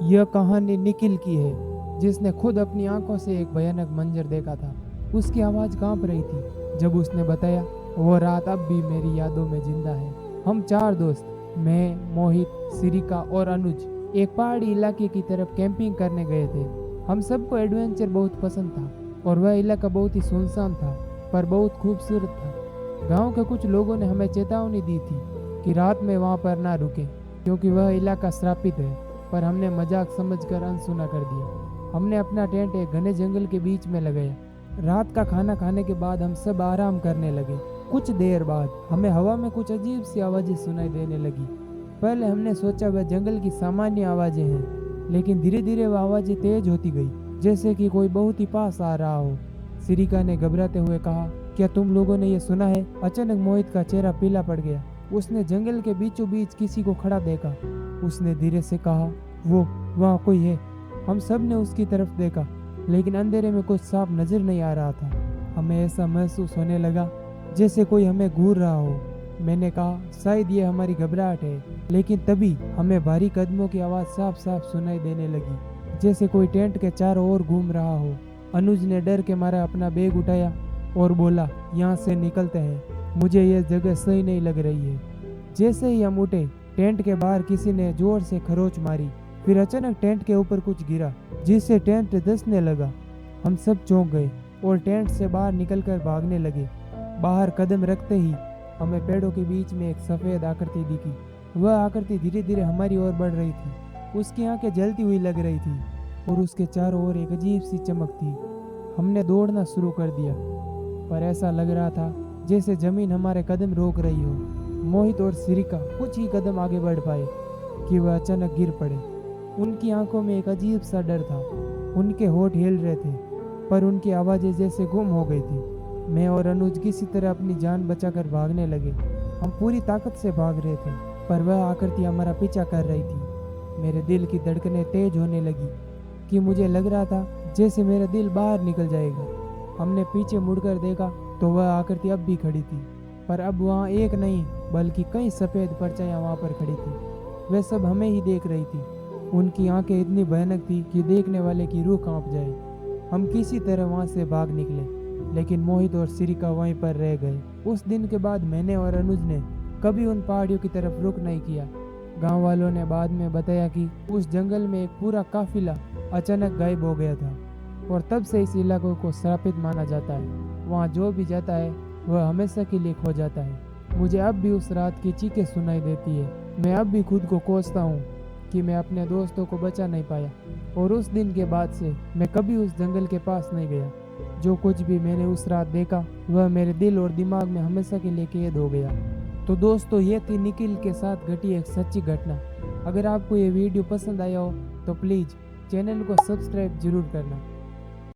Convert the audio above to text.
यह कहानी निखिल की है, जिसने खुद अपनी आंखों से एक भयानक मंजर देखा था। उसकी आवाज़ कांप रही थी जब उसने बताया, वो रात अब भी मेरी यादों में जिंदा है। हम चार दोस्त, मैं, मोहित, सिरिका और अनुज, एक पहाड़ी इलाके की तरफ कैंपिंग करने गए थे। हम सबको एडवेंचर बहुत पसंद था और वह इलाका बहुत ही सुनसान था, पर बहुत खूबसूरत था। गांव के कुछ लोगों ने हमें चेतावनी दी थी कि रात में वहां पर ना रुकें, क्योंकि वह इलाका श्रापित है। पर हमने मजाक समझकर अनसुना कर दिया। हमने अपना टेंट एक घने जंगल के बीच में लगाया। रात का खाना खाने के बाद हम सब आराम करने लगे। कुछ देर बाद हमें हवा में कुछ अजीब सी आवाज़ें सुनाई देने लगी। पहले हमने सोचा वह जंगल की सामान्य आवाज़ें हैं, लेकिन धीरे धीरे वह आवाज़ें तेज होती गई, जैसे कि कोई बहुत ही पास आ रहा हो। सिरिका ने घबराते हुए कहा, क्या तुम लोगों ने यह सुना है? अचानक मोहित का चेहरा पीला पड़ गया। उसने जंगल के बीचों बीच किसी को खड़ा देखा। उसने धीरे से कहा, वो वहाँ कोई है। हम सब ने उसकी तरफ देखा, लेकिन अंधेरे में कुछ साफ नजर नहीं आ रहा था। हमें ऐसा महसूस होने लगा जैसे कोई हमें घूर रहा हो। मैंने कहा, शायद ये हमारी घबराहट है। लेकिन तभी हमें भारी कदमों की आवाज़ साफ साफ सुनाई देने लगी, जैसे कोई टेंट के चारों ओर घूम रहा हो। अनुज ने डर के मारे अपना बैग उठाया और बोला, यहाँ से निकलते हैं, मुझे यह जगह सही नहीं लग रही है। जैसे ही हम उठे, टेंट के बाहर किसी ने जोर से खरोच मारी। फिर अचानक टेंट के ऊपर कुछ गिरा, जिससे टेंट धंसने लगा। हम सब चौंक गए और टेंट से बाहर निकलकर भागने लगे। बाहर कदम रखते ही हमें पेड़ों के बीच में एक सफ़ेद आकृति दिखी। वह आकृति धीरे धीरे हमारी ओर बढ़ रही थी। उसकी आंखें जलती हुई लग रही थी और उसके चारों ओर एक अजीब सी चमक थी। हमने दौड़ना शुरू कर दिया, पर ऐसा लग रहा था जैसे जमीन हमारे कदम रोक रही हो। मोहित और सिरिका कुछ ही कदम आगे बढ़ पाए कि वह अचानक गिर पड़े। उनकी आंखों में एक अजीब सा डर था। उनके होठ हिल रहे थे, पर उनकी आवाज़ें जैसे गुम हो गई थी। मैं और अनुज किसी तरह अपनी जान बचाकर भागने लगे। हम पूरी ताकत से भाग रहे थे, पर वह आकृति हमारा पीछा कर रही थी। मेरे दिल की धड़कनें तेज होने लगी कि मुझे लग रहा था जैसे मेरा दिल बाहर निकल जाएगा। हमने पीछे मुड़कर देखा तो वह आकृति अब भी खड़ी थी, पर अब वहाँ एक नहीं बल्कि कई सफ़ेद परछाइयाँ वहाँ पर खड़ी थी। वे सब हमें ही देख रही थी। उनकी आंखें इतनी भयानक थी कि देखने वाले की रूह कांप जाए। हम किसी तरह वहाँ से भाग निकले, लेकिन मोहित और सिरिका वहीं पर रह गए। उस दिन के बाद मैंने और अनुज ने कभी उन पहाड़ियों की तरफ रुख नहीं किया। गांव वालों ने बाद में बताया कि उस जंगल में एक पूरा काफिला अचानक गायब हो गया था और तब से इस इलाके को श्रापित माना जाता है। वहाँ जो भी जाता है वह हमेशा के लिए खो जाता है। मुझे अब भी उस रात की चीखें सुनाई देती है। मैं अब भी खुद को कोसता हूँ कि मैं अपने दोस्तों को बचा नहीं पाया, और उस दिन के बाद से मैं कभी उस जंगल के पास नहीं गया। जो कुछ भी मैंने उस रात देखा वह मेरे दिल और दिमाग में हमेशा के लिए कैद हो गया। तो दोस्तों, ये थी निखिल के साथ घटी एक सच्ची घटना। अगर आपको ये वीडियो पसंद आया हो तो प्लीज़ चैनल को सब्सक्राइब जरूर करना।